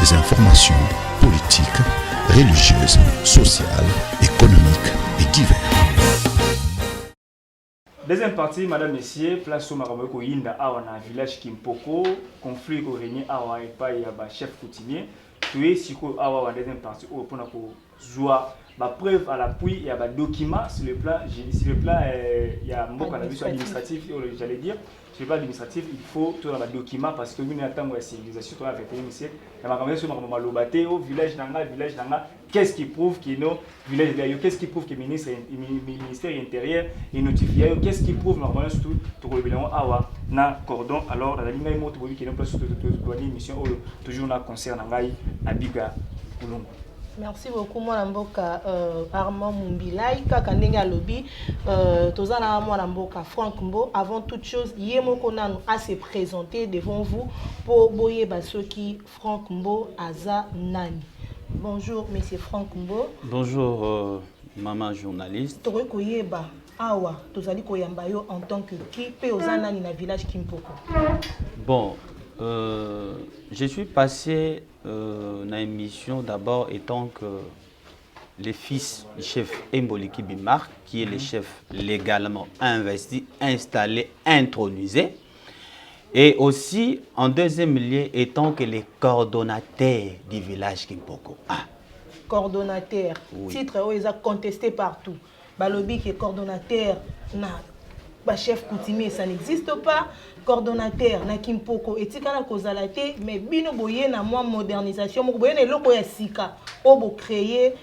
des informations politiques, religieuses, sociales, économiques et diverses. Deuxième partie, madame, messieurs, place au Maramoko Yinda Awana, village Kimpoko, conflit au régné Awa et pas yaba chef coutumier. Tu es si quoi Awa deuxième partie au point pour joie, preuve à l'appui et à document sur le plan, il y a un mot administratif, j'allais dire. Sur le plan administratif, il faut tout un document parce que nous attendons la civilisation dans le 21e siècle. Il y a un sur au village Nanga, qu'est-ce qui prouve que nos villages d'ailleurs, qu'est-ce qui prouve que le ministère intérieur est notifié, qu'est-ce qui prouve normalement surtout tout le bilan awa na cordon alors la ligne moto qui est place surtout mission toujours na concerne ngai abiga kulungu. Merci beaucoup, moi Mboka Armand Mumbilai, kaka ndenge alobi, tozana moi Mboka Franck Mbo. Avant toute chose, yemoko nanu a se présenter devant vous pour boyer basoki Franck Mbo aza nani. Bonjour, monsieur Franck Mbo. Bonjour, maman journaliste. Tore koyeba awa tozali koyamba yo en tant que qui pe oza nani na village Kimpoko. Bon, je suis passé dans l'émission d'abord étant que le fils du chef Emboliki Bimar, qui est le chef légalement investi, installé, intronisé. Et aussi, en deuxième lieu, étant que les coordonnateurs du village Kimpoko. Coordonnateur, oui. Titre où ils ont contesté partout. Balobi qui est coordonnateur, chef coutumier, ça n'existe pas. Coordonnateur, na Kimpoko, et tika na kozalate, mais bino boye na moi modernisation, mo boye na loko ya sika, o bo créer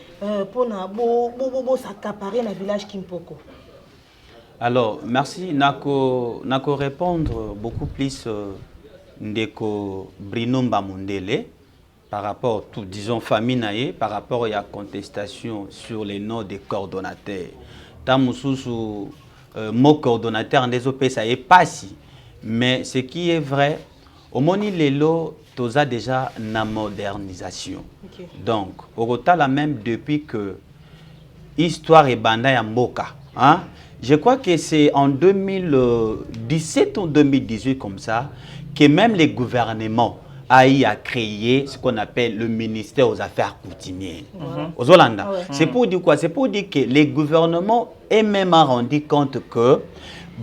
pour na bo s'accaparer na village Kimpoko. Alors, merci. Nako répondre beaucoup plus ndeko Bruno Mbamundele par rapport, tout, disons, famille naïe, par rapport à la contestation sur les noms des coordonnateurs. Tamususu, mot coordonnateur, des OP, ça est pas si. Mais ce qui est vrai, au Moni Lelo, tu as déjà la modernisation. Okay. Donc, au total, même depuis que l'histoire est bandée à Mboka, hein? Je crois que c'est en 2017 ou 2018 comme ça, que même les gouvernements a créé ce qu'on appelle le ministère aux affaires coutumières. Aux Hollanda. C'est pour dire quoi? C'est pour dire que les gouvernements eux-mêmes ont rendu compte que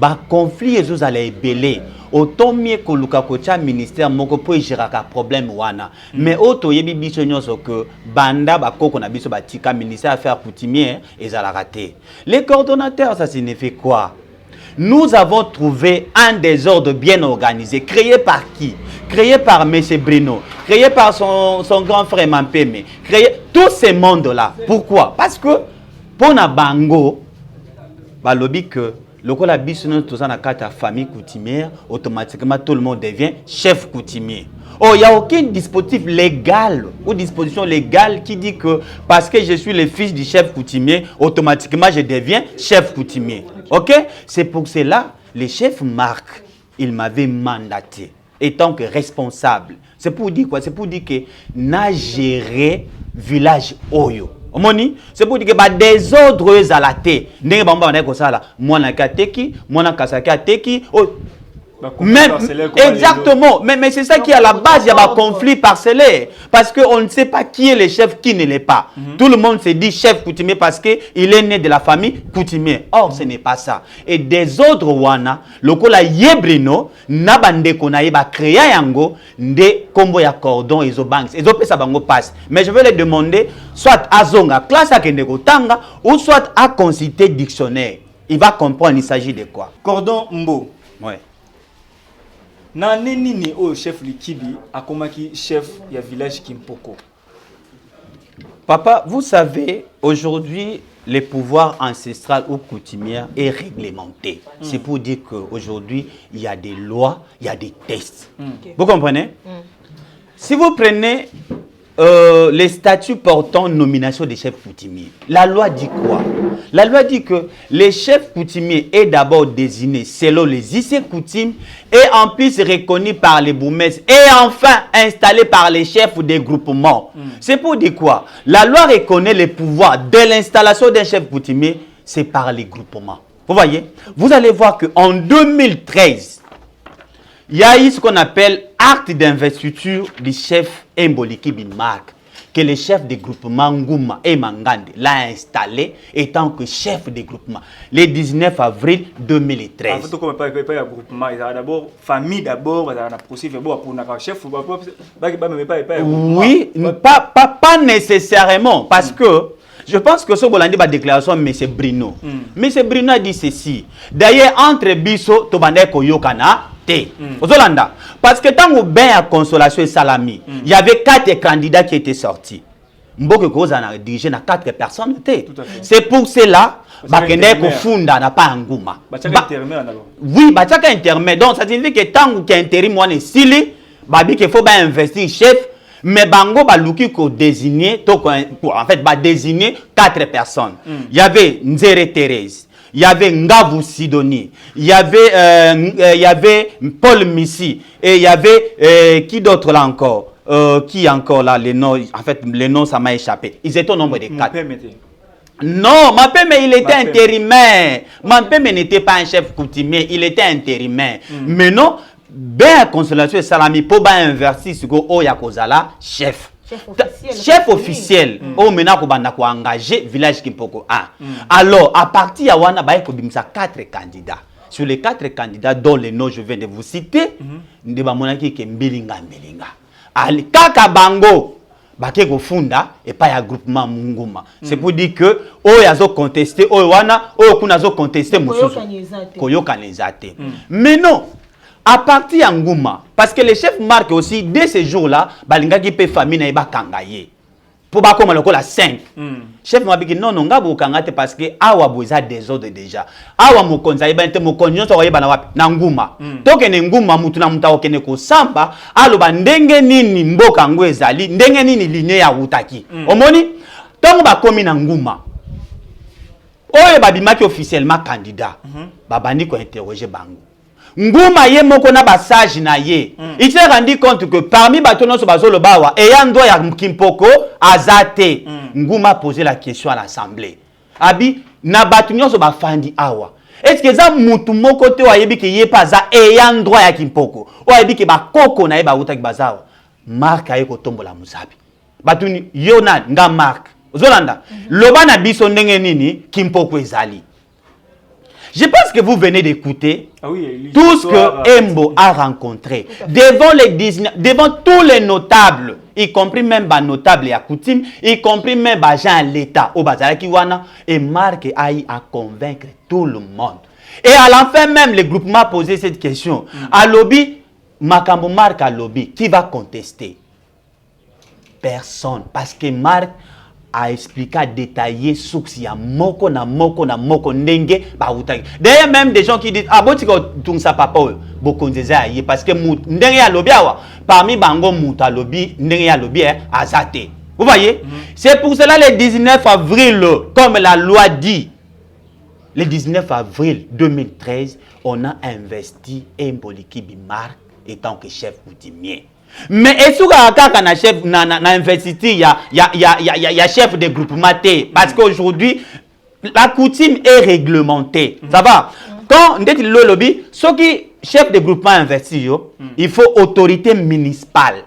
le conflit est allé belé. Autant mieux que le ministère moko po gérer un problème wana. Mais auto yebi biso nyonso que banda ba koko na biso batika ministère affaires coutumières et à la raté. Les coordonnateurs, ça signifie quoi? Nous avons trouvé un désordre bien organisé. Créé par qui? Créé par M. Bruno, créé par son grand frère Mampeme, créé tous ces mondes-là. Pourquoi? Parce que pour na bango, balobi que le la bisounou tout ça na carte famille coutumière, automatiquement tout le monde devient chef coutumier. Oh, il n'y a aucun dispositif légal ou disposition légale qui dit que parce que je suis le fils du chef coutumier, automatiquement je deviens chef coutumier. Ok? C'est pour cela, le chef Marc, il m'avait mandaté, étant que responsable. C'est pour dire quoi? C'est pour dire que n'a géré village Oyo. C'est pour dire que des ordres à la tête. Moi, même, exactement, mais c'est ça qui est à la base, il y a un conflit parcellaire. Parce qu'on ne sait pas qui est le chef, qui ne l'est pas. Tout le monde se dit chef coutumier parce qu'il est né de la famille coutumier. Or, ce n'est pas ça. Et des autres wana, le kola yebrino, nabande konaï ba créer yango, de combo ya cordon, et banks, et ça bango passe. Mais je vais les demander, soit à zonga, classe à kendeko tanga, ou soit à consulter dictionnaire. Il va comprendre, il s'agit de quoi. Cordon Mbo. Ouais. Nani nini o chef Likibi akomaki chef ya village Kimpoko. Papa, vous savez, aujourd'hui, le pouvoir ancestral ou coutumier est réglementé. C'est pour dire qu'aujourd'hui, il y a des lois, il y a des tests. Okay. Vous comprenez? Si vous prenez les statuts portant nomination des chefs coutumiers, la loi dit quoi? La loi dit que les chefs coutumiers est d'abord désigné selon les IC coutumes et en plus reconnu par les bourgmestres et enfin installé par les chefs des groupements. C'est pour dire quoi? La loi reconnaît le pouvoir de l'installation d'un chef coutumier, c'est par les groupements. Vous voyez? Vous allez voir qu'en 2013, il y a eu ce qu'on appelle acte d'investiture du chef Emboliki Marc, que le chef de groupement Ngouma et Mangande l'a installé étant que chef de groupement le 19 avril 2013. En fait, comme pas groupement, il y a d'abord famille d'abord, il y a un procès d'abord pour un chef. Oui, pas nécessairement parce que je pense que ce qu'on a dit dans la déclaration M. Bruno. M. Bruno a dit ceci. D'ailleurs, entre Bisso, Tobande Koyokana, Ozolanda. Parce que tant que ben à Consolation et Salami, il y avait 4 candidats qui étaient sortis. Mboke Koza a dirigé na 4 personnes. C'est pour cela que Funda n'a pas Ngouma. Oui, Bachaka intermédiaire. Donc ça signifie que tant que intérim moi ne sili, babi qu'il faut investir chef, mais bango baluki ko désigner, en fait ba désigner 4 personnes. Il y avait Nzere Thérèse. Il y avait Ngavou Sidoni, il y avait Paul Missi, et il y avait qui d'autre là encore? Qui encore là? Les noms, en fait, les noms ça m'a échappé. Ils étaient au nombre de 4. Non, Mapeme il était intérimaire. Mapeme n'était pas un chef coutumier, il était intérimaire. Mais non, ben Consolation Salami pour ba inverser ce que Oyakozala chef. Chef officiel. Au maintenant qu'on a engagé village Kimpoko 1. Alors à partir de Wana baye ko bimisa 4 candidats. Sur les 4 candidats dont les noms je viens de vous citer, ndeba monaki ke mbilinga. Ali kaka bango bake ko funda et pas ya groupement Munguma. C'est pour dire que yazo contester wana kuna zo contester mususu. Koyoka nezate. Mais non. À partir de Ngouma, parce que le chef Marc aussi, dès ce jour-là, balinga qui peut famille na iba kangaye. Pour ba comme la 5. Chef m'a dit non ngabo kangate parce que awa boza désordre déjà. Awa mokonza iba nte mokonyo to yeba na wapi na Ngouma. Toke ne Ngouma mutu na muta okene ko samba, aloba ndenge nini mboka ngo ezali, ndenge nini ligne ya utaki. Omoni? Tongo ba komi na Ngouma. Oye babimaki officiellement candidat. Babandi ko interroger bango. Ngouma ye moko na basage na ye. Il s'est rendu compte que parmi batono so bazolo bawa eyando ya Kimpoko azate. Ngouma a posé la question à l'assemblée. Abi na batunyo so bafandi awa. Est-ce que ça mutu moko te wayebi ke ye pas za eyando ya Kimpoko? Wayebi ke bakoko na ye ba utaki bazawa. Mark aye ko tombola musabi. Batuni yona nga Mark. Zolanda. Loba na biso ndenge nini Kimpoko ezali. Je pense que vous venez d'écouter tout ce que Embo a rencontré devant tous les notables, y compris même les notables et à coutume, y compris même les gens à l'État, au Bazarakiwana, et Marc a eu à convaincre tout le monde. Et à la fin même, le groupement a posé cette question. À lobby, Makambo Marc à lobby, qui va contester? Personne. Parce que Marc a expliqué, détaillé, souci à moko na nenge ba utaki. D'ailleurs même des gens qui disent ah bon tu tout ça papa beaucoup de ça parce que ndenge ya lobby awa parmi bango muta lobby ndenge ya lobby azate. Vous voyez? C'est pour cela le 19 avril comme la loi dit le 19 avril 2013 on a investi Emboliki Marc étant que chef coutumier. Mais est-ce que na chef na investiture ya chef de groupement parce qu'aujourd'hui la coutume est réglementée. Ça va? Quand on dit le lobby, ce qui chef de groupement investi il faut autorité municipale.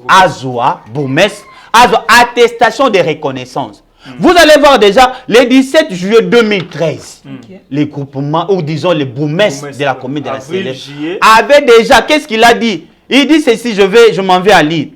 Azoa, bourgmestre, Azoa attestation de reconnaissance. Vous allez voir déjà le 17 juillet 2013, les groupements ou disons les bourgmestres de la commune de la Céleste avaient déjà qu'est-ce qu'il a dit? Il dit ceci, je m'en vais à lire.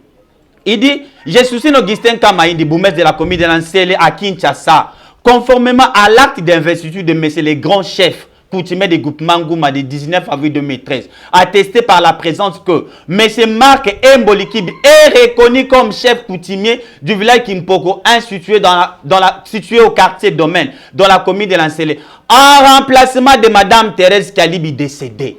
Il dit, je suis Augustin Kamaïndi, bourgmestre de la commune de Lancele à Kinshasa, conformément à l'acte d'investiture de M. le grand chef coutumier du groupement Ngouma du 19 avril 2013, attesté par la présence que M. Marc Emboliki est reconnu comme chef coutumier du village Kimpoko, situé au quartier Domaine, dans la commune de Lancele, en remplacement de Mme Thérèse Kalibi décédée.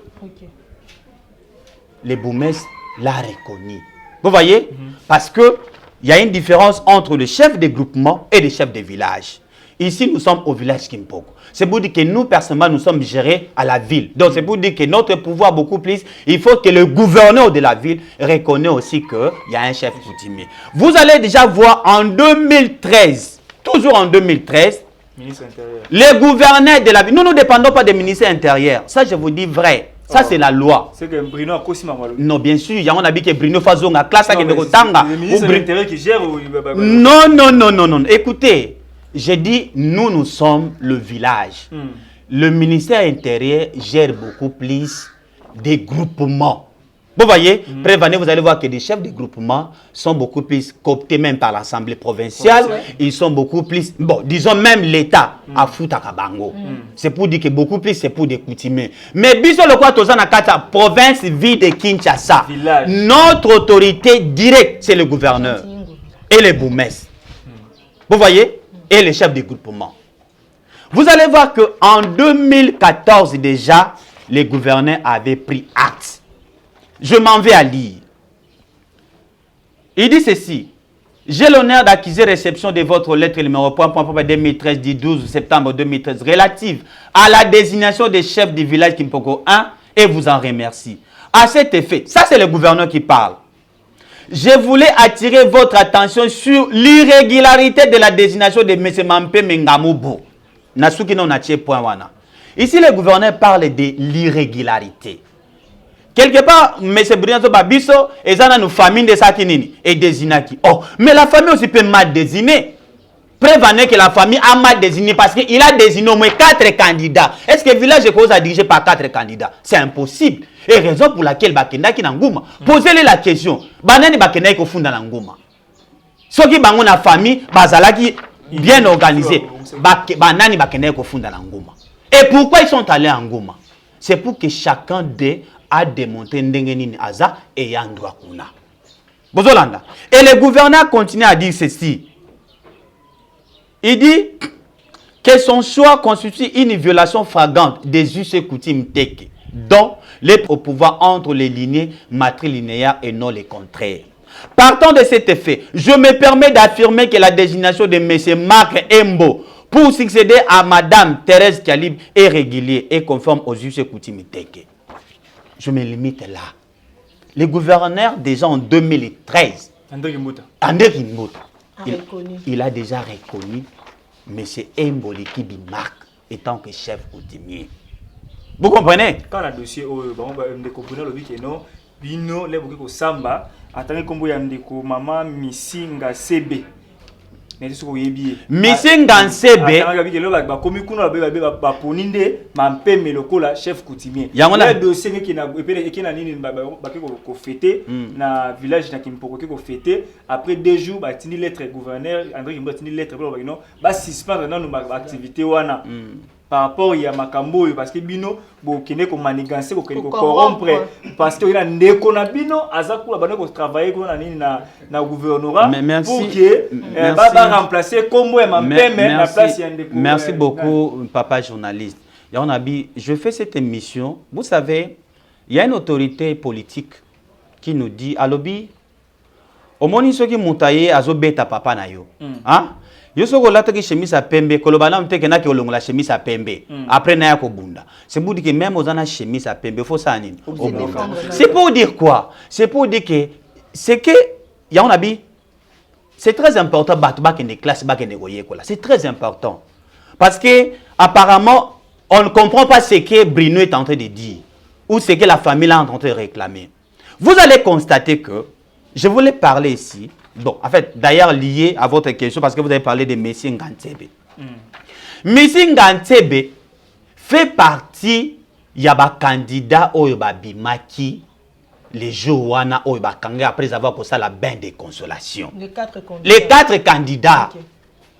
Les bourgmestres l'a reconnu. Vous voyez? Parce que il y a une différence entre le chef de groupement et le chef de village. Ici, nous sommes au village Kimpoko. C'est pour dire que nous, personnellement, nous sommes gérés à la ville. Donc, c'est pour dire que notre pouvoir beaucoup plus, il faut que le gouverneur de la ville reconnaisse aussi qu'il y a un chef coutumier. Vous allez déjà voir en 2013, toujours en 2013, les gouverneurs de la ville. Nous ne dépendons pas des ministères intérieurs. Ça, je vous dis vrai. Ça, c'est la loi. C'est que Bruno a aussi mal. Non, bien sûr, il y a un habit que Bruno Fazonga, classe qui est de Tanga. Le ministre de l'Intérieur qui gère ou... Non. Écoutez, j'ai dit, nous sommes le village. Le ministère intérieur gère beaucoup plus des groupements. Vous voyez, prévenez, vous allez voir que les chefs de groupement sont beaucoup plus cooptés même par l'Assemblée provinciale. Ils sont beaucoup plus, bon, disons même l'État à Foutakabango. C'est pour dire que beaucoup plus, c'est pour des coutumiers. Mais bisous le quoi, la province ville de Kinshasa. Village. Notre autorité directe, c'est le gouverneur et les bourgmestres. Vous voyez, et les chefs de groupement. Vous allez voir qu'en 2014 déjà, les gouverneurs avaient pris acte. Je m'en vais à lire. Il dit ceci. J'ai l'honneur d'accuser réception de votre lettre numéro 2013 du 12 septembre 2013 relative à la désignation des chefs du village Kimpoko 1 et vous en remercie. À cet effet, ça c'est le gouverneur qui parle. Je voulais attirer votre attention sur l'irrégularité de la désignation de M. Mampe Mengamubo. Nasuki non natie point wana. Ici le gouverneur parle de l'irrégularité. Quelque part, M. Brianzo Babiso, et ça nous famille de Sakinini et désignaki. Oh, mais la famille aussi peut mal désigner. Prévenez que la famille a mal désigné parce qu'il a désigné au moins 4 candidats. Est-ce que le village est cause à diriger par 4 candidats? C'est impossible. Et raison pour laquelle Bakenda qui n'angouma. Posez-lui la question. Banani Bakenda qui fond dans l'angouma. Ceux qui bangon la famille, bazala qui bien organisé. Banani Bakenda qui fond dans l'angouma. Et pourquoi ils sont allés en Ngouma? C'est pour que chacun d'eux a démontré Ndengenini Aza et Yandwa Kuna. Bozolanda. Et le gouverneur continue à dire ceci. Il dit que son choix constitue une violation flagrante des us et coutumes teke, dont les pouvoirs entre les lignées matrilinéaires et non les contraires. Partant de cet effet, je me permets d'affirmer que la désignation de M. Marc Embo pour succéder à Mme Thérèse Kalib est régulière et conforme aux us et coutumes teke. Je me limite là. Le gouverneur, déjà en 2013, André Kimbuta, il a déjà reconnu M. Mboli Kibimak étant que chef coutumier. Vous comprenez? Quand le dossier de comprenez le but non, bino les beaucoup samba, attendez comme yandeko maman Missinga CB. Missinga CB. Comme kuna ba poninde mampeme lokola chef coutumier. Le dossier qui na nini ba ko fêter na village na Kimpoko ko fêter après 2 jours ba tini lettre gouverneur André Kimbo tini lettre pour non ba suspendre dans nos activités wana. Par rapport à Makambo, parce que Bino, Bokene, comme manigancer, Bokene, corrompre, parce qu'il y a un décon Bino, Azakou, la banque travailler dans le gouvernorat pour que va remplacer comme moi, ma la place. Merci beaucoup, papa journaliste. Je fais cette émission. Vous savez, il y a une autorité politique qui nous dit à lobby, au moins, ceux qui montent à Zobeta papa na yo. Hein? Yo soko lata ki chemise à pembe kolobana mteke na ke olongola chemise à pembe après na ya ko bunda. C'est pour dire que même aux ana chemise à pembe faut ça nini. C'est pour dire quoi? C'est pour dire que c'est que ya on abi c'est très important batba que les classes ba que négoyer quoi là. C'est très important. Parce que apparemment on ne comprend pas ce que Bruno est en train de dire ou ce que la famille est en train de réclamer. Vous allez constater que je voulais parler ici. Bon, en fait, d'ailleurs lié à votre question, parce que vous avez parlé de Messi Ngantebe. Messi Ngantebe fait partie, il y a des candidats au Bimaki, les jours wana au Bakanga, après avoir posé la bain de consolation. Les 4 candidats. Okay.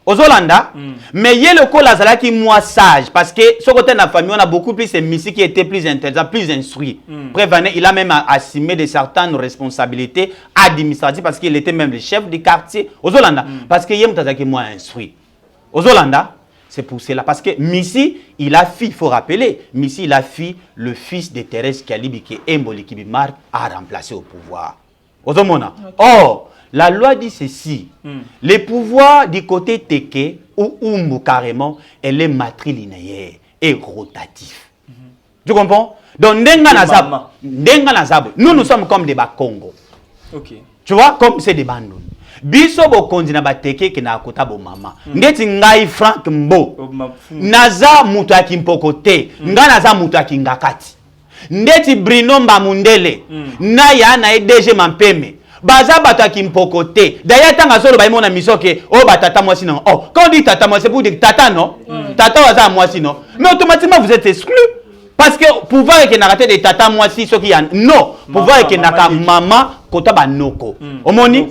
Aux Hollanda, mais il y a le cas là qui moi sage parce que ce côté de la famille on a beaucoup plus de Messi qui était plus intelligent, plus instruit. Prévenez, il a même assumé de certaines responsabilités administratives parce qu'il était même le chef du quartier aux Hollanda parce que il y a qui moi instruit. Aux Hollanda, c'est pour cela parce que Messi, il a fui, il faut rappeler, Messi il a fui le fils de Thérèse Kalibi qui est Mboli Kibimar a remplacé au pouvoir. Aux Homona. Or la loi dit ceci, les pouvoirs du côté Teke ou Umbu carrément, elle est matrilinéaire et rotatif. Tu comprends? Donc, nous sommes comme des Bakongo. Okay. Tu vois, comme c'est des bandounes. Biso bo kondina ba Teke ki na akota bo mama. Ngeti ngai Frank Mbo. Naza mutu ya Kimpoko te. Nga naza mutu ya Kingakati. ndeti Bruno Mbamundele na ya na DG Mampeme baza bato Kimpoko te d'ailleurs tanga solo ba mona misoke o batata moi sinon oh quand on dit tata moi c'est pour dire tata non tata waza moi sinon mais automatiquement vous êtes exclu parce que pouvoir que na raté de tata moi si ce qui a non pouvoir que na ka maman kota banoko omoni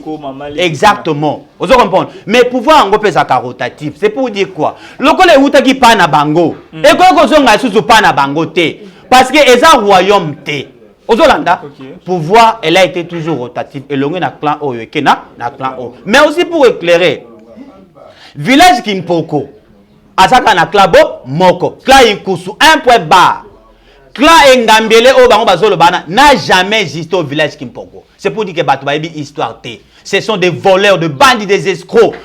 exactement vous comprenez mais pouvoir ngo pesa rotatif c'est pour dire quoi lokole utaki pa na bango et ko zonga susu pa na bango te parce que eza royaume te Ozolanda, pouvoir, elle a été toujours rotative. Et l'on a clan O, na clan O. Mais aussi pour éclairer, village Kimpoko, Asaka na klabo, Moko, clan Inkusu, un point bas. Clan Engambele, n'a jamais existé au village Kimpoko. C'est pour dire que Batoubaïbi, histoire T. Ce sont des voleurs, de bandits, des escrocs.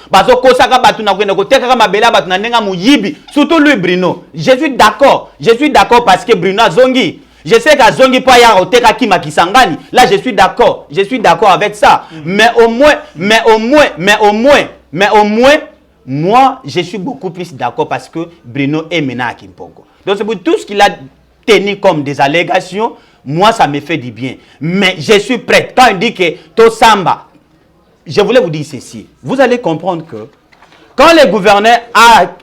Surtout lui, Bruno. Je suis d'accord parce que Bruno Zongi. Je sais qu'à Zongi Paya Oteka Kima Kisangani, là je suis d'accord avec ça. Mais au moins, moi je suis beaucoup plus d'accord parce que Bruno est maintenant à Kimpoko. Donc c'est pour tout ce qu'il a tenu comme des allégations, moi ça me fait du bien. Mais je suis prêt. Quand il dit que Tosamba, je voulais vous dire ceci. Vous allez comprendre que quand le gouverneur a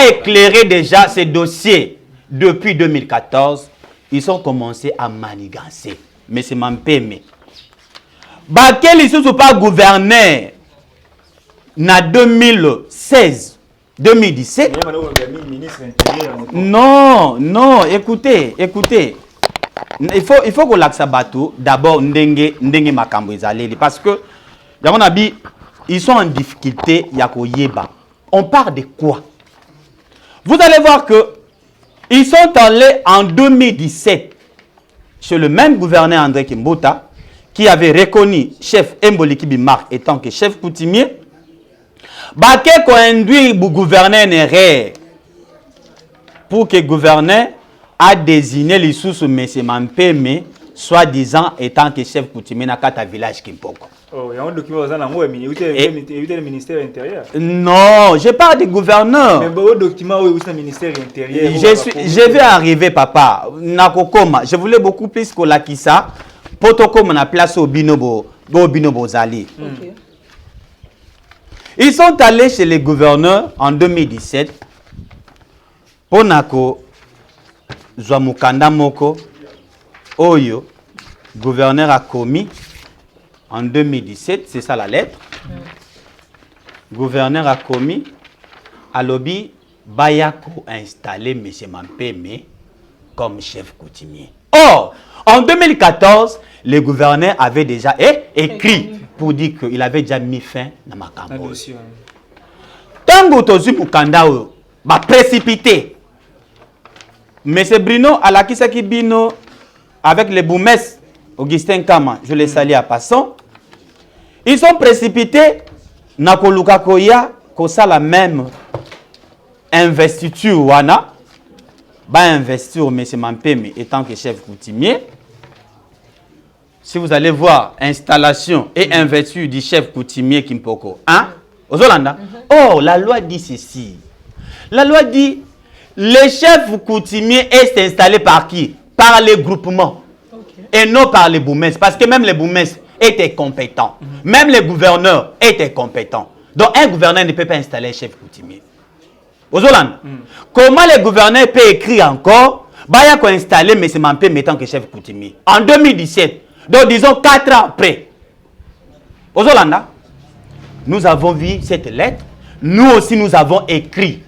éclairé déjà ces dossiers depuis 2014, ils ont commencé à manigancer. Mais c'est Mampeme. Bakel, ils ne sont pas gouverneurs en 2016, 2017. Non, écoutez. Il faut que l'Aksabato, d'abord, ndenge makambo ezaleli. Parce que, dans mon avis, ils sont en difficulté, yako yeba. On parle de quoi? Vous allez voir que ils sont allés en 2017 chez le même gouverneur André Kimbota qui avait reconnu chef Emboliki Bimar étant que chef coutumier. Baké ko induit le gouverneur Néré pour que le gouverneur a désigné les sous M. Mampeme soi-disant étant que chef coutumier dans le village Kimpoko. Oh, il y a un document le ministère intérieur. Non, je parle du gouverneur. Mais le document où est le ministère intérieur. Je vais arriver, papa. Nakokoma, je voulais beaucoup plus que la Kissa. Potokoma na place au Binobo Zali. Ils sont allés chez les gouverneurs en 2017. Pour Nako Zwamukanda Moko Oyo, gouverneur a commis. En 2017, c'est ça la lettre. Gouverneur a commis à lobby Bayako a installé M. Mampeme comme chef coutumier. Or, en 2014, le gouverneur avait déjà écrit pour dire qu'il avait déjà mis fin à ma campagne. Tango Tozu Mukanda va précipiter. M. Bruno Alakisaki Bino avec les boumesses Augustin Kama, je les salue à passant. Ils sont précipités na koluka koya kosa la même investiture wana ba investir M. Mampeme étant que chef coutumier. Si vous allez voir installation et investiture du chef coutumier Kimpoko, hein? Aux Hollanda. Oh, la loi dit ceci. La loi dit le chef coutumier est installé par qui? Par les groupements. Et non par les boumesses. Parce que même les boumesses étaient compétents. Même les gouverneurs étaient compétents. Donc un gouverneur ne peut pas installer un chef coutumier. Aux Hollande. Comment les gouverneurs peuvent écrire encore? Baya qu'on installer M. Mampeme étant que chef coutumier. En 2017. Donc disons 4 ans après. Aux Hollande. Nous avons vu cette lettre. Nous aussi nous avons écrit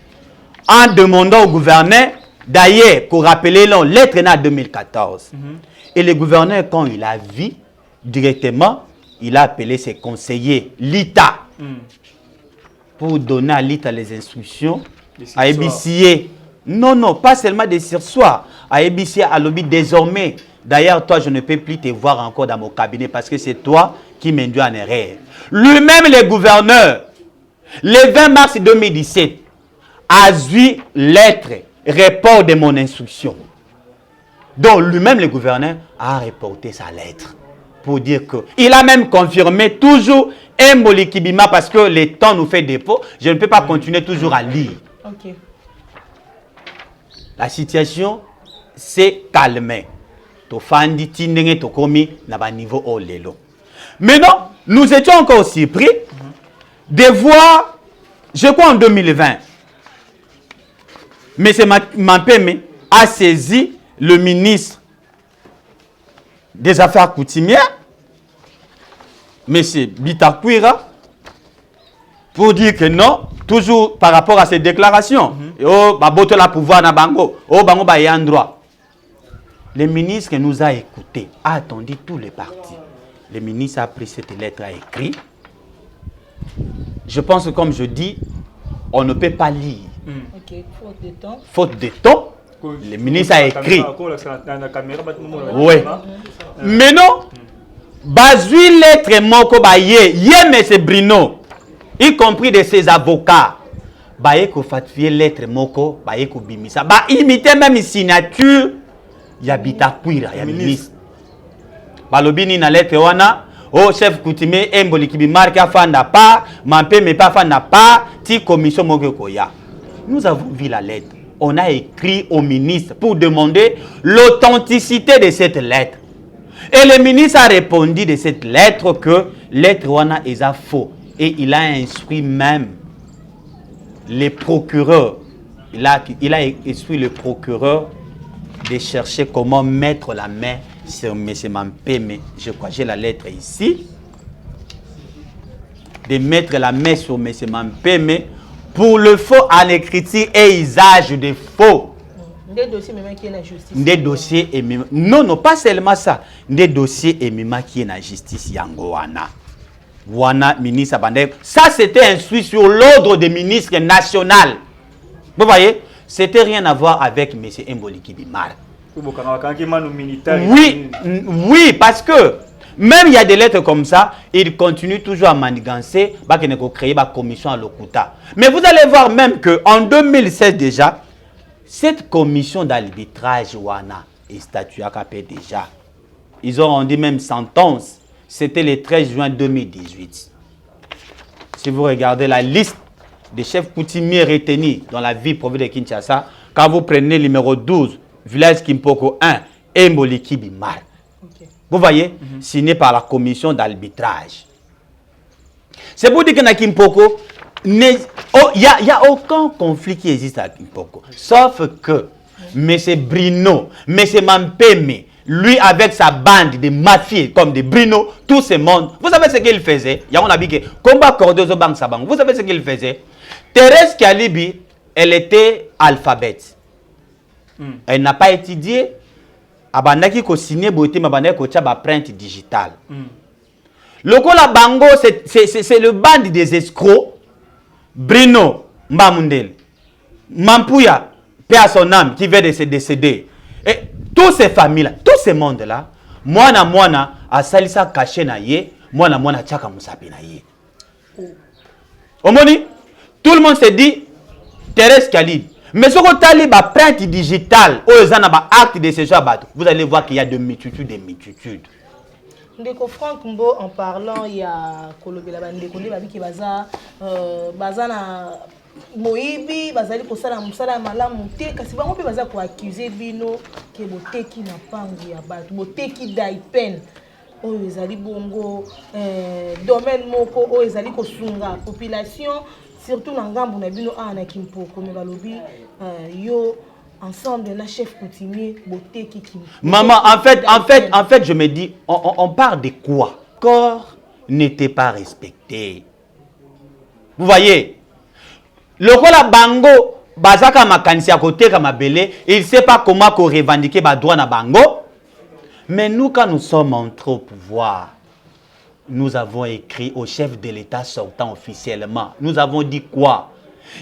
en demandant au gouverneur d'ailleurs qu'on rappelait la lettre en 2014. Et le gouverneur, quand il a vu directement, il a appelé ses conseillers, l'ITA, pour donner à l'ITA les instructions, à ébicier. Non, pas seulement des sursoirs, à ébicier à lobby désormais. D'ailleurs, toi, je ne peux plus te voir encore dans mon cabinet parce que c'est toi qui m'induis en erreur. Lui-même, le gouverneur, le 20 mars 2017, a vu lettre, report de mon instruction. Donc lui-même, le gouverneur, a reporté sa lettre pour dire que... Il a même confirmé toujours Mboli Kibima parce que le temps nous fait défaut. Je ne peux pas continuer toujours à lire. la situation s'est calmée. Tofandi tindenge tokomi na ba niveau au lelo. Maintenant, nous étions encore surpris de voir, je crois en 2020, M. Mampeme a saisi le ministre des Affaires coutumières, M. Bitakwira, pour dire que non, toujours par rapport à ces déclarations, oh, baboto la pouvoir na bango, oh, bango ba yan droit. Le ministre nous a écoutés, a attendu tous les partis. Le ministre a pris cette lettre, a écrit. Je pense que, comme je dis, on ne peut pas lire. Ok, faute de temps. Faute de temps, le ministre a écrit. Oui. Mais non, bazui lettre moko baye, M. Brino, y compris de ses avocats, baye ko fatfier lettre moko, baye ko bimisa, ba imiter même signature, ya Bitakwira, ya ministre. Balobini na lettre wana, oh chef coutumier emboli kibi marque afanda pas, Mampeme pas afanda pas, ti commission moko koya. Nous avons vu la lettre. On a écrit au ministre pour demander l'authenticité de cette lettre. Et le ministre a répondu de cette lettre que lettre wana est faux. Et il a instruit même les procureurs. Il a instruit le procureur de chercher comment mettre la main sur M. Mampeme. Je crois que j'ai la lettre ici. De mettre la main sur M. Mampeme pour le faux en écriture et usage de faux. Des dossiers même qui est la justice. Des dossiers et même... Non, non, pas seulement ça. Des dossiers et même qui est la justice yangoana. Wana ministre Abandé. Ça, c'était instruit sur l'ordre des ministres national. Vous voyez, c'était rien à voir avec M. Mboliki Bimar. Oui, oui, parce que même il y a des lettres comme ça, il continue toujours à manigancer, qu'il ne créer une commission à l'Okuta. Mais vous allez voir même qu'en 2016 déjà, cette commission d'arbitrage Wana est statuée à Capé déjà. Ils ont rendu même sentence. C'était le 13 juin 2018. Si vous regardez la liste des chefs coutumiers retenus dans la ville province de Kinshasa, quand vous prenez le numéro 12, village Kimpoko 1, Mboliki Bimar. Okay. Vous voyez, signé par la commission d'arbitrage. C'est pour dire que dans Kimpoko, il n'y a aucun conflit qui existe à Kimpoko. Sauf que M. Brino, M. Mampeme, lui avec sa bande de mafieux comme des Brino, tout ce monde, vous savez ce qu'il faisait? Il y a un habit qui combat Cordozo Bank Sabang. Vous savez ce qu'il faisait? Thérèse Kalibi, elle était alphabète. Elle n'a pas étudié. Abandaki ko signé beauté, abandaki ko tchaba print digital. Le la bango, c'est le bande des escrocs. Brino Mbamundel, Mampuya, paix à son âme, qui vient de se décéder. Et tous ces familles-là, tous ces mondes-là, moana, a salisa caché na ye, moana tchaka musapi na ye. Omoni, tout le monde se dit, Thérèse Kalib. Mais ce qu'on t'a dit, print digital, acte de ce genre, vous allez voir qu'il y a de multitudes et multitudes. Ndeko Franck Mbo, en parlant, il y a Kolobela Bandeko, qui baza na Moibi, bazali kosala musala malamu te, kasi bango pe baza ko accuser bino ke boteki na pangu ya bato, boteki daipen. Oyo ezali bongo domaine moko oyo ezali kosunga population. Surtout dans Ngambu na bino ana Kimpoko me balobi yo ensemble na chef coutumier beauté qui Maman, en fait je me dis on parle de quoi? Corps n'était pas respecté. Vous voyez, le la bango bazaka makanisi à côté comme belé, il sait pas comment qu'on revendiquer ba droit na bango. Mais nous quand nous sommes entrés au pouvoir, nous avons écrit au chef de l'État sortant officiellement. Nous avons dit quoi?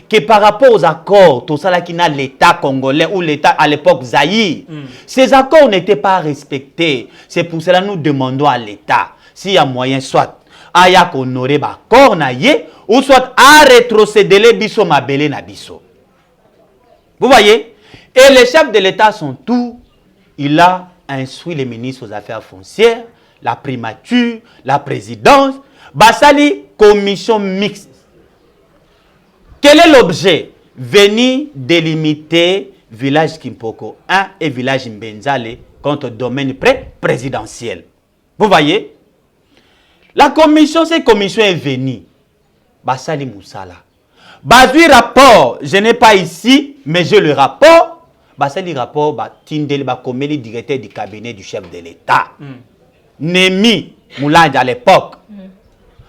Que par rapport aux accords, tout ça qui n'a l'État congolais ou l'État à l'époque Zaïre, ces accords n'étaient pas respectés. C'est pour cela que nous demandons à l'État, s'il y a moyen, soit à honorer l'accord, ou soit à rétrocéder les biso mabele na biso. Vous voyez? Et les chefs de l'État sont tous. Il a instruit les ministres aux Affaires foncières, la primature, la présidence, Basali, commission mixte. Quel est l'objet? Venir délimiter village Kimpoko 1 et village Mbenzale contre domaine présidentiel. Vous voyez? La commission, cette commission est venue. Basali Moussala. Basui rapport, je n'ai pas ici, mais j'ai le rapport. Basali rapport, Tindeli Bakomeli, directeur du cabinet du chef de l'État. Nemi Moulande à l'époque.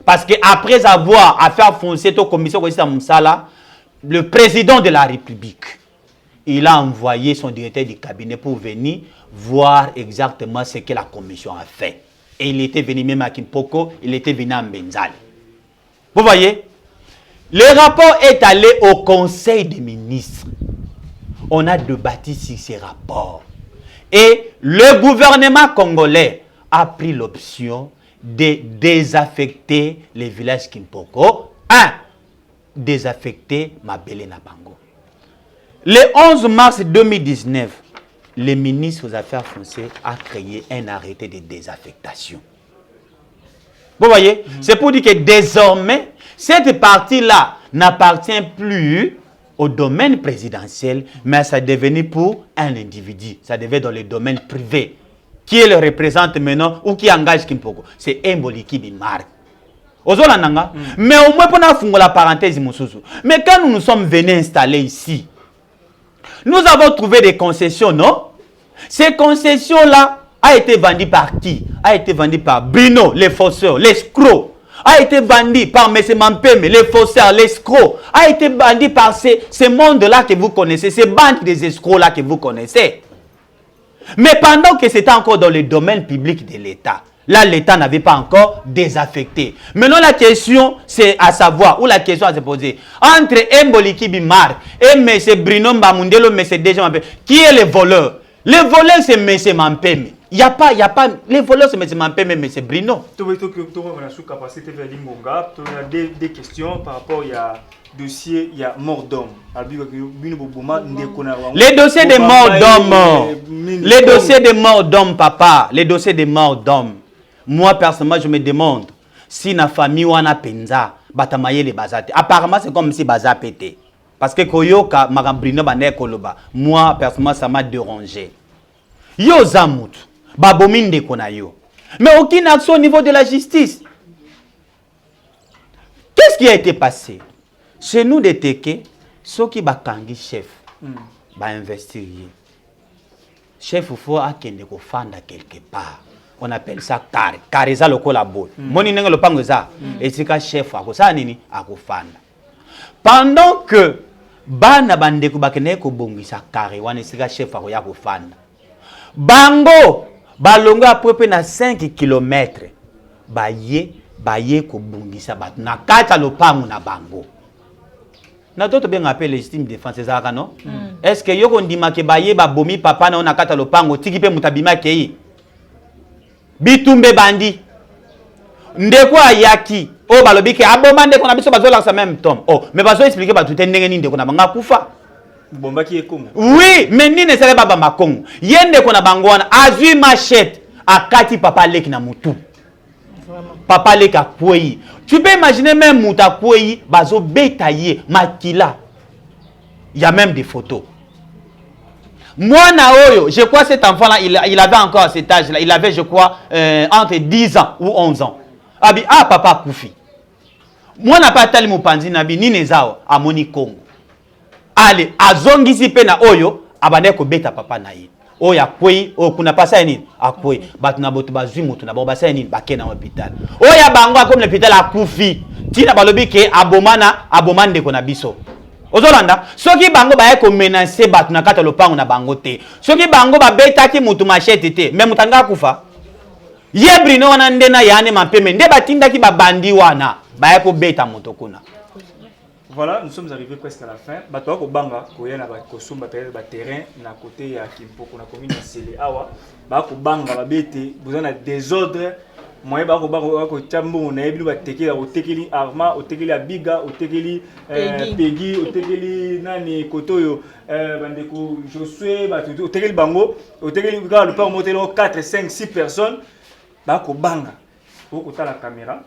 Parce qu'après avoir affaire foncière aux commissions de Moussala, le président de la République, il a envoyé son directeur du cabinet pour venir voir exactement ce que la commission a fait. Et il était venu même à Kimpoko, il était venu à Mbenzale. Vous voyez? Le rapport est allé au Conseil des ministres. On a débattu sur ces rapports. Et le gouvernement congolais a pris l'option de désaffecter les villages Kimpoko. 1. Désaffecter Mabele Nabango. Le 11 mars 2019, le ministre des Affaires foncières a créé un arrêté de désaffectation. Vous voyez? C'est pour dire que désormais, cette partie-là n'appartient plus au domaine présidentiel, mais ça est devenu pour un individu. Ça devait dans le domaine privé. Qui le représente maintenant ou qui engage Kimpoko? C'est Mboliki Bimar. Mais au moins, pour la parenthèse, mais quand nous nous sommes venus installer ici, nous avons trouvé des concessions, non? Ces concessions-là a été vendues par qui? A été vendues par Bruno, les faussaires, l'escroc. A été vendu par M. Mampeme, les faussaires, l'escroc. A été vendu par ces mondes-là que vous connaissez, ces bandes des escrocs-là que vous connaissez. Mais pendant que c'était encore dans le domaine public de l'État, là, l'État n'avait pas encore désaffecté. Maintenant, la question, c'est à savoir, ou la question à se poser, entre Mboliki Bimar et M. Bruno Mbamundelo, M. Deja Mampeme, qui est le voleur? Le voleur, c'est M. Mampeme. Il n'y a pas, les voleurs, c'est M. Mampeme et M. Bruno. Tu as des questions par rapport à dossier, il y a mort d'homme. Les dossiers de mort d'homme. Les dossiers de mort d'homme, papa. Les dossiers de mort d'homme. Moi, personnellement, je me demande si na famille ou na penza, batamaye les bazate. Apparemment, c'est comme si baza pété. Parce que Koyoka, Magambrino, Bané Koloba. Moi, personnellement, ça m'a dérangé. Yo Zamout, Babominde Konayo. Mais aucune action au niveau de la justice. Qu'est-ce qui a été passé? Chez nous, des Teke, ceux qui bakangi chef, ba investir. Chef, il faut akende ko fanda quelque part. On appelle ça carré. Carré ça le collabo. Moni nenga le pango ça. Et c'est ka chef ako ça nini ako fanda. Pendant que bana bande ko bakene ko bongisa carré wana c'est ka chef ako ya ko fanda. Bango balonga à peu près na 5 km. Baye ko bongisa bat na kata lo pango na bango. Na d'autres bien appelé légitime défense ça non? Est-ce que yoko ndima ke baye ba bomi papa na ona kata lo pango tiki pe mutabima kei? Bitumbe bandi. Ndeko ayaki. Oh balobi ke aboma ndeko na biso bazola sa même tom. Oh, mais bazo expliquer ba tout ndenge ni ndeko na banga kufa. Bomba ki ekongo. Oui, mais ni ne sele baba makongo. Yende ko na bangwana azui machette akati papa leki na mutu. Papa leki akwei. Tu peux imaginer même muta kwei bazo betailler makila. Il y a même des photos. Moi, Naoyo, je crois que cet enfant-là, il avait encore cet âge-là. Il avait, je crois, entre 10 ans ou 11 ans. Abi, ah, papa Koufi. Moi, n'a pas tel moupanzi, nabi, ni nezao, à Moni Congo. Allez, à Zongisi Pena Oyo, abane ko beta papa naï. Oya kwei, o kuna pasa nini? A kwei. Bat na botu bazui mutu na bomba sa nini? Bake na hôpital. Oya bangwa comme l'hôpital à Koufi. Tina balobi ke abomande ko na biso. Ozolanda, soki bango ba eko menacer batu na kata lopango na bango te. Soki bango ba betaki mutu machete te, mais mutanga kufa. Ye Bruno wana ndena yane Mampeme nde batindaki ba bandi wana, ba eko beta mutu kuna. Voilà, nous sommes arrivés presque à la fin. Bato ko banga ko yana ba kosomba ba terrain na côté ya Kimpoko na commune Sele awa. Ba ko banga ba bete, vous en a désordre. Moi ba ko chambo na ebilu ba tekeli o tekeli arma o tekeli abiga o tekeli pegi o tekeli nani kotoyo bandeko Josué ba o tekeli bango o tekeli ka le par motel 4 5 6 personnes ba ko banga o ko ta la caméra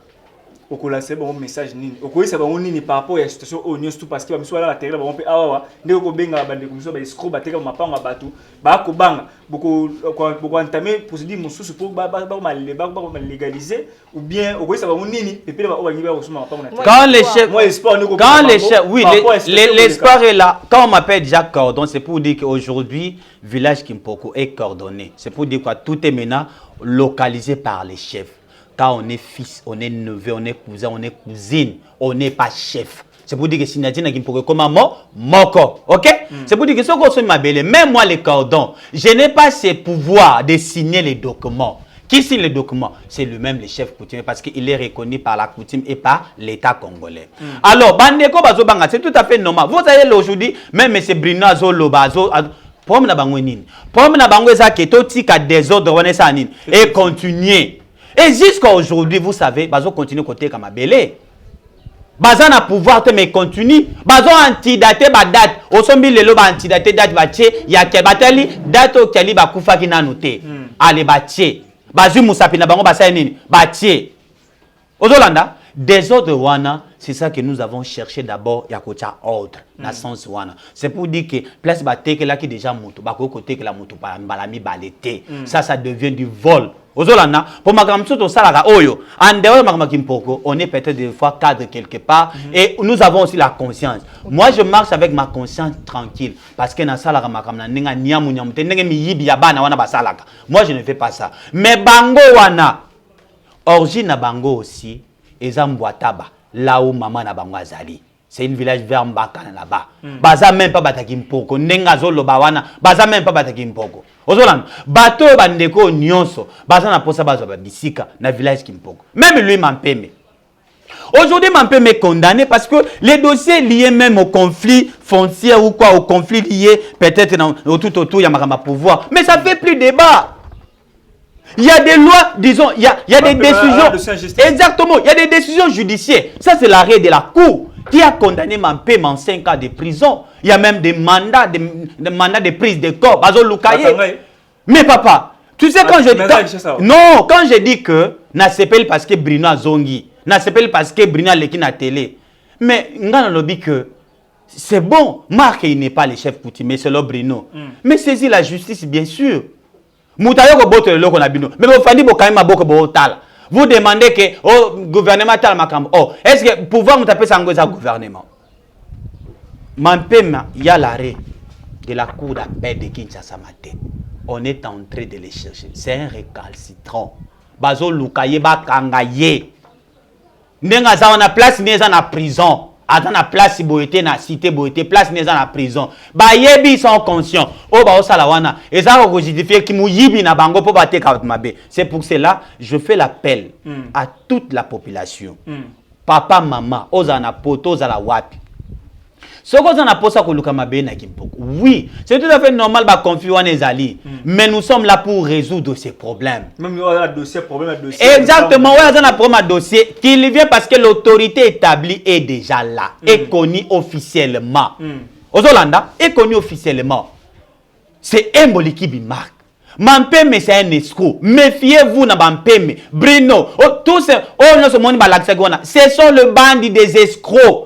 okola c'est bon message nini okoyi c'est bon nini par rapport à la situation au news tout parce que bamiso ala la terre ba on peut awa ndeko ko benga bande komiso ba escroc ba teka mapanga batu ba ko banga boko entamer procédure mususu pour ba légaliser ou bien okoyi c'est bon nini et puis ba obangi ba ko mapanga na quand les chefs moi espoir ni ko quand les chefs oui l'espoir est là quand on m'appelle déjà cordon c'est pour dire qu'aujourd'hui village Kimpoko est coordonné c'est pour dire quoi tout est maintenant localisé par les chefs. Quand on est fils, on est neveu, on est cousin, on est cousine, on n'est pas chef. C'est pour dire que si Nadine qui me comme moko, ok? C'est pour dire que ce qu'on se m'appelle, même moi les cordons, je n'ai pas ce pouvoir de signer les documents. Qui signe les documents? C'est lui-même le chef coutumier parce qu'il est reconnu par la coutume et par l'État congolais. Alors, Bandeko Bazobanga, c'est tout à fait normal. Vous savez aujourd'hui, même M. Brino Azolo Bazo, Pomme na bango nini? Pomme na bango eza keto tika désordre wana sa nini? Et continuer. Et jusqu'à aujourd'hui, vous savez, bazo continue côté comme belé. Bazo na pouvoir te mais continue. Bazo antidaté ba date. Osombi lelo ba antidaté date ba tché ya ke batali date o kali ba kufa ki na noté. Ale ba tché. Bazu musapi na bango ba sa nini? Ba tché. Ozolanda désordre wana, c'est ça que nous avons cherché d'abord yakocha ordre na sens wana. C'est pour dire que place ba teke là qui déjà moto ba ko côté que la moto ba balami balete. Ça devient du vol. Ozolana, pour ma grande soeur, oyo, en dehors de ma Kimpoko, on est peut-être des fois cadre quelque part et nous avons aussi la conscience. Moi, je marche avec ma conscience tranquille parce que dans salaka makamna ninga niamu nyamute nenge mi yibi yabana wana basalaka. Moi, je ne fais pas ça. Mais bango wana, origine na bango aussi, ezambwataba, là où maman na bango azali. C'est une village vers Mbakana là-bas. Baza même pas Batakimpoko. Nenga zolo bawana. Baza même pas Batakimpoko. Ozolan. Bato bandeko nyonso. Baza na posa bazo bisika na village Kimpoko. Même lui Mampeme. Aujourd'hui Mampeme est condamné parce que les dossiers liés même au conflit foncier ou quoi, au conflit lié peut-être tout autour, il y a ma pouvoir. Mais ça fait plus débat. Il y a des lois, disons, il y a des décisions. Exactement, il y a des décisions judiciaires. Ça, c'est l'arrêt de la Cour qui a condamné Mampeme en 5 ans de prison. Il y a même des mandats de prise de corps. Mais papa, tu sais quand je dis... Non, quand je dis que na s'appelle parce que Brino a zongi, na s'appelle parce que Brino a l'équipe à télé. Mais ngana lobby que c'est bon, Marc il n'est pas le chef coutumier, c'est le Brino. Mais saisis la justice bien sûr. Moutayoko bote le loko na bino. Mais vous fandi bo quand même boko bo tal. Vous demandez que au gouvernement tal makam. Oh, est-ce que pouvoir nous taper ça ngoza gouvernement? Mampeme, il y a l'arrêt de la cour d'appel de Kinshasa matin. On est en train de les chercher. C'est un récalcitrant. Bazo lukaye ba kangaye. Ndenga za na place neza na prison. Attends na place boité na cité boité place neza na prison. Ba yebi sont conscients. O ba osala wana. Eza ko justifier ki mu yibi na bango po ba te ka mabe. C'est pour cela je fais l'appel à toute la population. Papa maman, ozana poto ozala wapi. Ce qu'on a posé pour oui, c'est tout à fait normal de confier en Ezali. Mais nous sommes là pour résoudre ces problèmes. Même un dossier, problème, dossier. Exactement, oui, on a un problème dossier qui vient parce que l'autorité établie est déjà là, est connue officiellement. Aux Hollanda, est connue officiellement. C'est un boliki qui marque. Mampeme, c'est un escroc. Méfiez-vous, Mampeme. Brino, tous ces, ce sont le bandit des escrocs.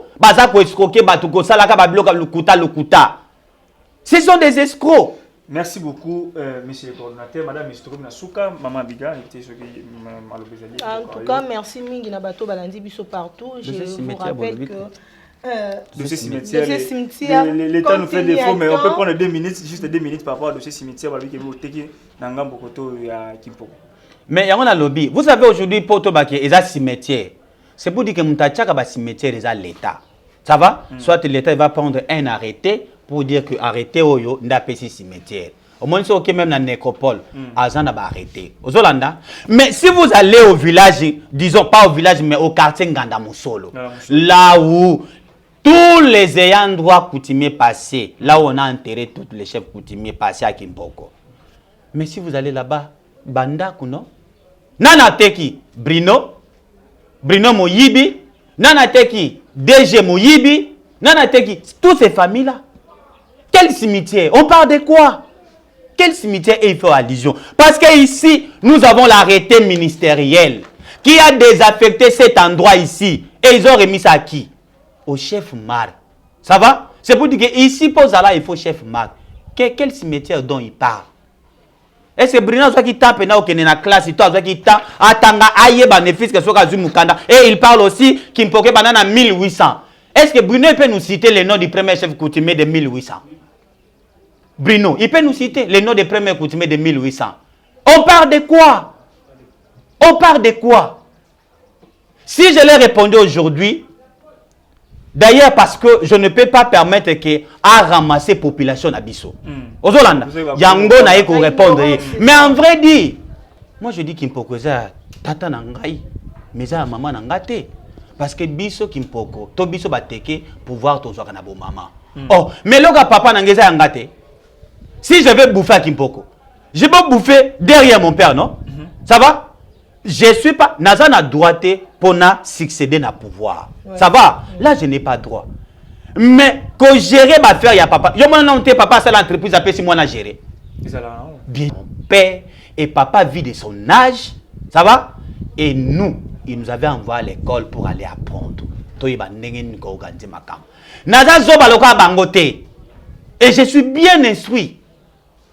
Ce sont des escrocs. Merci beaucoup, monsieur le coordinateur. Madame Mistroum Nasuka, Maman Biga. En tout cas, merci Mingi Nabato Balandi Bisso partout. Je vous rappelle que dossier cimetière, l'État nous fait défaut, mais on peut prendre 2 minutes, juste 2 minutes par rapport au dossier cimetière. Mais il y a un lobby. Vous savez aujourd'hui, Porto Baké, il y a un cimetière. C'est pour dire que Moutachaka va cimetière déjà l'État. Ça va? Soit l'État va prendre un arrêté pour dire que arrêté Oyo n'a pas cimetière. Au moins, c'est ok même dans la nécropole. Azan a arrêté. Aux Hollanda. Mais si vous allez au village, disons pas au village, mais au quartier Ngandamoussolo, là où tous les ayants droit coutumiers passés, là où on a enterré tous les chefs coutumiers passés à Kimpoko. Mais si vous allez là-bas, Banda Kuno, Nana Teki, Brino Moyibi, Nana Teki, DG Moyibi, Nana Teki, toutes ces familles-là. Quel cimetière? On parle de quoi? Quel cimetière il fait allusion? Parce qu'ici, nous avons l'arrêté ministériel. qui a désaffecté cet endroit ici. Et ils ont remis ça à qui? Au chef Mar. Ça va? C'est pour dire que ici, pour Zala, il faut chef Mar. Quel cimetière dont il parle? Est-ce que Bruno soit qui tape na okene na classe toi soit qui tape atanga aye bénéfice que soit Mukanda et il parle aussi qu'il Kimpoke banana 1800. Est-ce que Bruno peut nous citer le nom du premier chef coutumier de 1800? Bruno, il peut nous citer le nom du premier coutumier de 1800. On parle de quoi? On parle de quoi? Si je l'ai répondu aujourd'hui, d'ailleurs, parce que je ne peux pas permettre que à ramasser population à Bisso. Ozolanda, Yango n'a pas répondre. Mais en vrai dit, moi je dis Kimpoko ça tata nangai, mais ça maman nangate. Parce que Bisso Kimpoko, to Bisso bateke pouvoir to na bo maman. Oh, mais loga papa nangeza ngate. Si je vais bouffer à Kimpoko, je peux bouffer derrière mon père, non? Ça va? Je suis pas Nazana droité pour succéder na pouvoir. Ouais. Ça va? Là je n'ai pas droit. Mais que gérer ma faire ya papa. Yo mon nom papa c'est l'entreprise appelle si moi na gérer. Bien mon père et papa vit de son âge. Ça va? Et nous, il nous avait envoyé à l'école pour aller apprendre. Toyeba ndenge ko organiser makam. Naza zo baloka bangote. Et je suis bien instruit.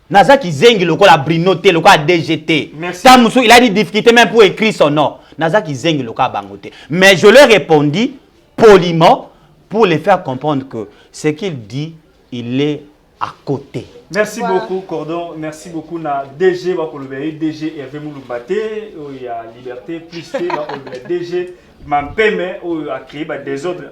Nazaki Zengi le la brinoté, le cas DGT. Tamoussou, il a dit difficulté même pour écrire son nom. Nazaki Zengi le cas bangoté. Mais je leur répondis poliment pour les faire comprendre que ce qu'il dit, il est à côté. Merci beaucoup, Cordon. Merci beaucoup, na DG Wakolobé, DG Hervé Mouloubaté, il y a Liberté, plus DG Mampeme, il a créé des autres.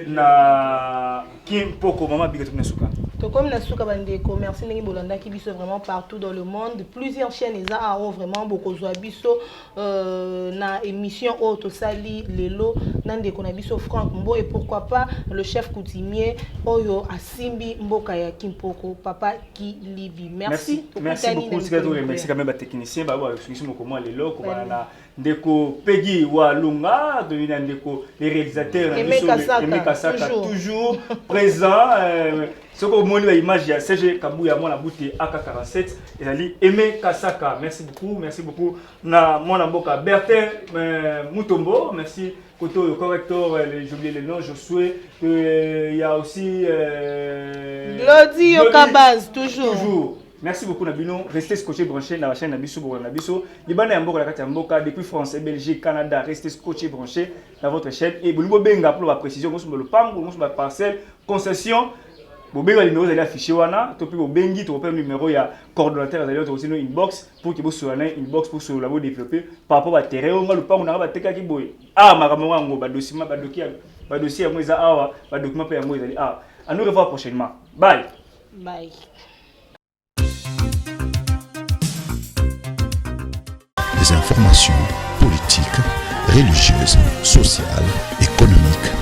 Na Kimpoko, maman, Bigatou Nasuka. Comme Nasuka Bandeko, merci Nengi Bolanda qui biso vraiment partout dans le monde. Plusieurs chaînes ont vraiment beaucoup de biso na émission Auto Sali Lelo Nandeko na biso Franck Mbo et pourquoi pas le chef coutumier Oyo Asimbi Mboka ya Kimpoko Papa qui Libi. Merci beaucoup. Merci quand même à technicien bah ouais je suis comment Lelo comme na Ndeko Peggy Walunga devient Ndeko les réalisateurs Aimé Kasaka toujours présent. Ce que vous voyez l'image, il y a CG Kabouya, mon abouti AK47, et ali Aimé Kasaka. Merci beaucoup. Na mon aboka Bertin Mutombo, merci. Côté le correcteur, j'ai oublié le nom, Josué. Il y a aussi. Glody Okabaz, toujours. Merci beaucoup Nabino. Restez scotché branché dans la chaîne Nabiso pour Nabiso. Libana Yamboka la Katamboka depuis France, Belgique, Canada. Restez scotché branché dans votre chaîne. Et vous benga pour la précision, vous le PAM, vous le parcelle, concession. Vous avez le numéro affiché, vous avez le numéro de coordonnateur, vous avez aussi une inbox pour que vous soyez une box pour se développer par rapport à terrain. Vous avez le ah, ma dossier, document à nous revoir prochainement. Bye. Bye. Des informations politiques, religieuses, sociales, économiques